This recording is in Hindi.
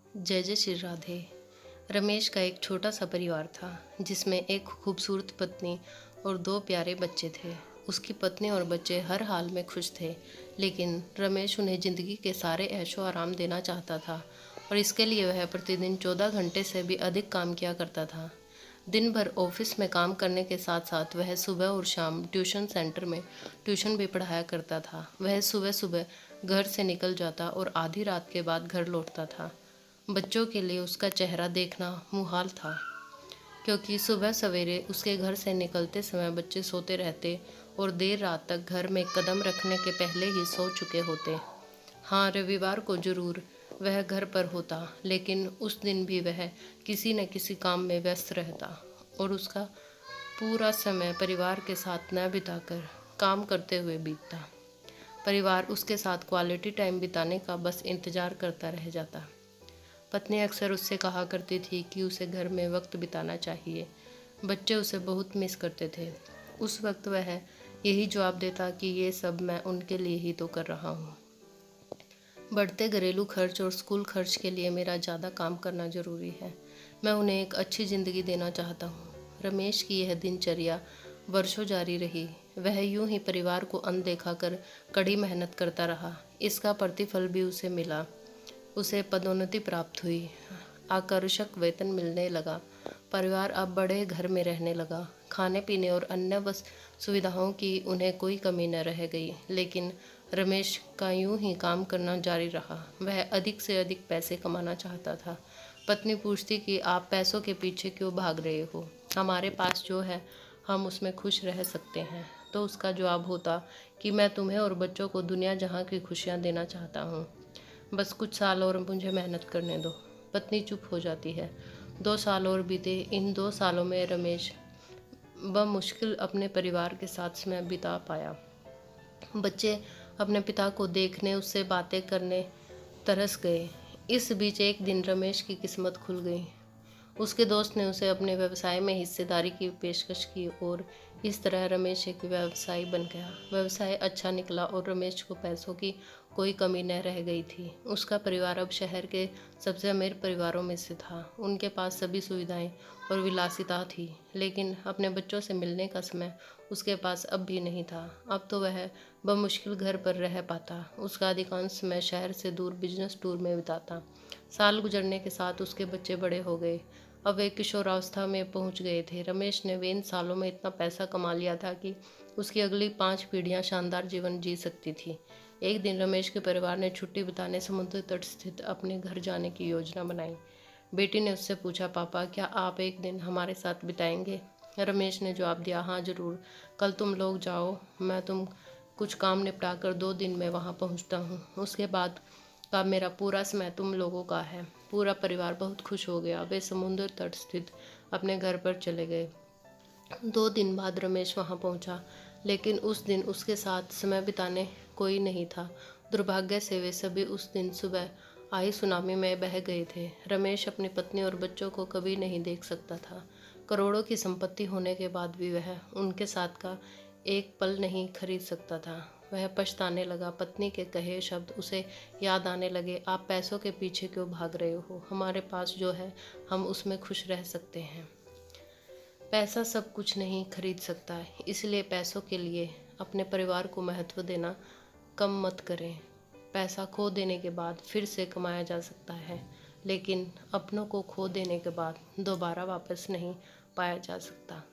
जय जय श्री राधे। रमेश का एक छोटा सा परिवार था जिसमें एक खूबसूरत पत्नी और दो प्यारे बच्चे थे। उसकी पत्नी और बच्चे हर हाल में खुश थे, लेकिन रमेश उन्हें ज़िंदगी के सारे ऐशो आराम देना चाहता था और इसके लिए वह प्रतिदिन 14 घंटे से भी अधिक काम किया करता था। दिन भर ऑफिस में काम करने के साथ साथ वह सुबह और शाम ट्यूशन सेंटर में ट्यूशन भी पढ़ाया करता था। वह सुबह सुबह घर से निकल जाता और आधी रात के बाद घर लौटता था। बच्चों के लिए उसका चेहरा देखना मुहाल था, क्योंकि सुबह सवेरे उसके घर से निकलते समय बच्चे सोते रहते और देर रात तक घर में कदम रखने के पहले ही सो चुके होते। हाँ, रविवार को जरूर वह घर पर होता, लेकिन उस दिन भी वह किसी न किसी काम में व्यस्त रहता और उसका पूरा समय परिवार के साथ न बिताकर काम करते हुए बीतता। परिवार उसके साथ क्वालिटी टाइम बिताने का बस इंतज़ार करता रह जाता। पत्नी अक्सर उससे कहा करती थी कि उसे घर में वक्त बिताना चाहिए। बच्चे उसे बहुत मिस करते थे। उस वक्त वह यही जवाब देता कि ये सब मैं उनके लिए ही तो कर रहा हूँ। बढ़ते घरेलू खर्च और स्कूल खर्च के लिए मेरा ज़्यादा काम करना ज़रूरी है। मैं उन्हें एक अच्छी ज़िंदगी देना चाहता हूँ। रमेश की यह दिनचर्या वर्षों जारी रही। वह यूं ही परिवार को अनदेखा कर कड़ी मेहनत करता रहा। इसका प्रतिफल भी उसे मिला। उसे पदोन्नति प्राप्त हुई, आकर्षक वेतन मिलने लगा। परिवार अब बड़े घर में रहने लगा। खाने पीने और अन्य सुविधाओं की उन्हें कोई कमी न रह गई। लेकिन रमेश का यूं ही काम करना जारी रहा। वह अधिक से अधिक पैसे कमाना चाहता था। पत्नी पूछती कि आप पैसों के पीछे क्यों भाग रहे हो? हमारे पास जो है हम उसमें खुश रह सकते हैं। तो उसका जवाब होता कि मैं तुम्हें और बच्चों को दुनिया जहां की खुशियां देना चाहता हूँ। बस कुछ साल और मुझे मेहनत करने दो। पत्नी चुप हो जाती है। 2 साल और बीते। इन 2 सालों में रमेश बमुश्किल अपने परिवार के साथ समय बिता पाया। बच्चे अपने पिता को देखने, उससे बातें करने तरस गए। इस बीच एक दिन रमेश की किस्मत खुल गई। उसके दोस्त ने उसे अपने व्यवसाय में हिस्सेदारी की पेशकश की और इस तरह रमेश एक व्यवसायी बन गया। व्यवसाय अच्छा निकला और रमेश को पैसों की कोई कमी न रह गई थी। उसका परिवार अब शहर के सबसे अमीर परिवारों में से था। उनके पास सभी सुविधाएं और विलासिता थी, लेकिन अपने बच्चों से मिलने का समय उसके पास अब भी नहीं था। अब तो वह बमुश्किल घर पर रह पाता। उसका अधिकांश समय शहर से दूर बिजनेस टूर में बिताता। साल गुजरने के साथ उसके बच्चे बड़े हो गए। अब वे किशोरावस्था में पहुंच गए थे। रमेश ने वे इन सालों में इतना पैसा कमा लिया था कि उसकी अगली 5 पीढ़ियां शानदार जीवन जी सकती थी। एक दिन रमेश के परिवार ने छुट्टी बिताने समुद्र तट स्थित अपने घर जाने की योजना बनाई। बेटी ने उससे पूछा, पापा क्या आप एक दिन हमारे साथ बिताएंगे? रमेश ने जवाब दिया, हाँ जरूर, कल तुम लोग जाओ, मैं तुम कुछ काम निपटा कर 2 दिन में वहाँ पहुँचता हूँ। उसके बाद का मेरा पूरा समय तुम लोगों का है। पूरा परिवार बहुत खुश हो गया। वे समुद्र तट स्थित अपने घर पर चले गए। 2 दिन बाद रमेश वहां पहुंचा, लेकिन उस दिन उसके साथ समय बिताने कोई नहीं था। दुर्भाग्य से वे सभी उस दिन सुबह आई सुनामी में बह गए थे। रमेश अपनी पत्नी और बच्चों को कभी नहीं देख सकता था। करोड़ों की संपत्ति होने के बाद भी वह उनके साथ का एक पल नहीं खरीद सकता था। वह पछताने लगा। पत्नी के कहे शब्द उसे याद आने लगे, आप पैसों के पीछे क्यों भाग रहे हो? हमारे पास जो है हम उसमें खुश रह सकते हैं। पैसा सब कुछ नहीं खरीद सकता है, इसलिए पैसों के लिए अपने परिवार को महत्व देना कम मत करें। पैसा खो देने के बाद फिर से कमाया जा सकता है, लेकिन अपनों को खो देने के बाद दोबारा वापस नहीं पाया जा सकता।